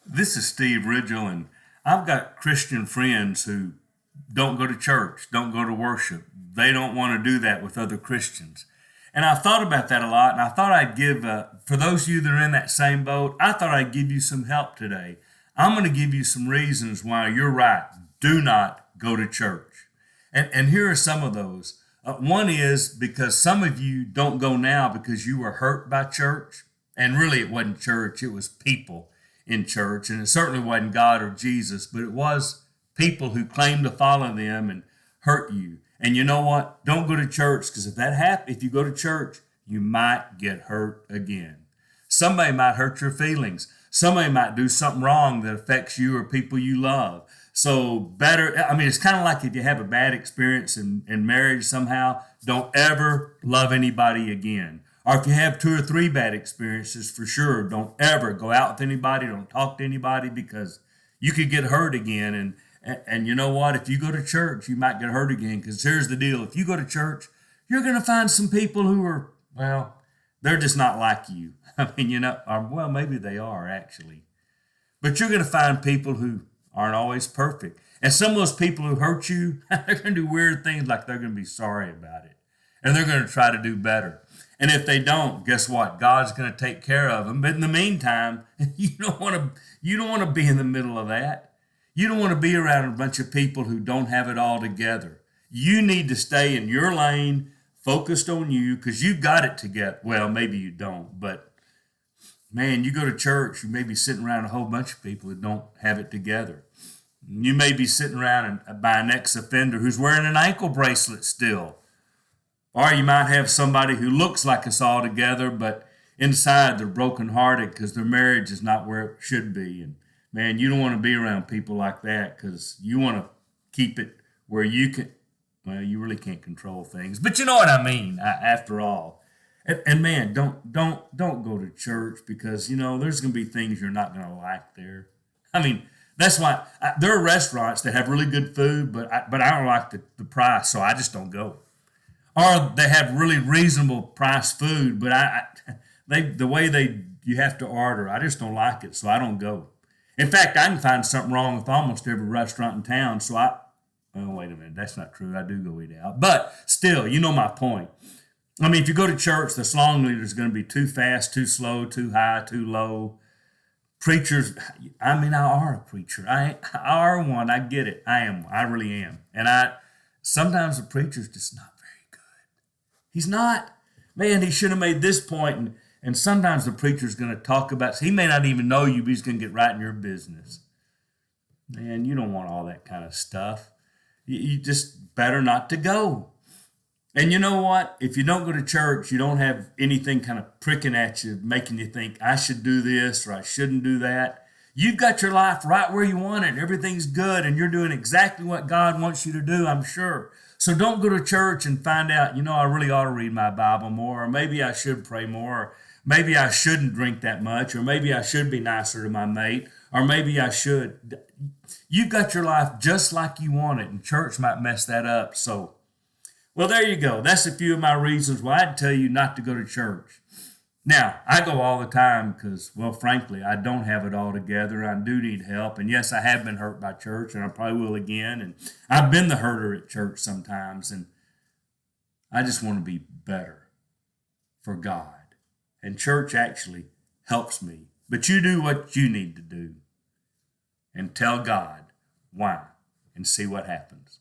This is Steve Ridgel, and I've got Christian friends who don't go to church, don't go to worship. They don't want to do that with other Christians. And I've thought about that a lot, and I thought I'd give, for those of you that are in that same boat, I thought I'd give you some help today. I'm going to give you some reasons why you're right. Do not go to church. And here are some of those. One is because some of you don't go now because you were hurt by church. And really, it wasn't church, it was people in church. And it certainly wasn't God or Jesus, but it was people who claimed to follow them and hurt you. And you know what? Don't go to church, because if you go to church, you might get hurt again. Somebody might hurt your feelings. Somebody might do something wrong that affects you or people you love. So it's kind of like if you have a bad experience in marriage somehow, don't ever love anybody again. Or if you have two or three bad experiences, for sure, don't ever go out with anybody, don't talk to anybody, because you could get hurt again. And you know what? If you go to church, you might get hurt again, because here's the deal. If you go to church, you're going to find some people who are, well, they're just not like you. Or maybe they are actually. But you're going to find people who aren't always perfect. And some of those people who hurt you, they're going to do weird things, like they're going to be sorry about it. And they're going to try to do better. And if they don't, guess what? God's going to take care of them. But in the meantime, you don't want to be in the middle of that. You don't want to be around a bunch of people who don't have it all together. You need to stay in your lane, focused on you, because you got it together. Well, maybe you don't, but man, you go to church, you may be sitting around a whole bunch of people that don't have it together. You may be sitting around by an ex-offender who's wearing an ankle bracelet still. Or you might have somebody who looks like it's all together, but inside they're brokenhearted because their marriage is not where it should be. And man, you don't want to be around people like that, because you want to keep it where you really can't control things. But you know what I mean, after all. And man, don't go to church, because there's going to be things you're not going to like there. That's why there are restaurants that have really good food, but I don't like the price, so I just don't go. Or they have really reasonable price food, but you have to order, I just don't like it, so I don't go. In fact, I can find something wrong with almost every restaurant in town, oh, wait a minute, that's not true. I do go eat out. But still, you know my point. If you go to church, the song leader is going to be too fast, too slow, too high, too low. Preachers, I are a preacher. I are one. I get it. I am. I really am. And sometimes the preacher's just not very good. He's not. Man, he should have made this point. And sometimes the preacher's going to talk about, he may not even know you, but he's going to get right in your business. Man, you don't want all that kind of stuff. You just better not to go. And you know what? If you don't go to church, you don't have anything kind of pricking at you, making you think, I should do this or I shouldn't do that. You've got your life right where you want it, and everything's good, and you're doing exactly what God wants you to do, I'm sure. So don't go to church and find out, I really ought to read my Bible more, or maybe I should pray more, or maybe I shouldn't drink that much, or maybe I should be nicer to my mate, or maybe I should. You've got your life just like you want it, and church might mess that up. So, well, there you go. That's a few of my reasons why I'd tell you not to go to church. Now, I go all the time because, well, frankly, I don't have it all together. I do need help. And yes, I have been hurt by church, and I probably will again. And I've been the herder at church sometimes. And I just want to be better for God. And church actually helps me. But you do what you need to do and tell God why and see what happens.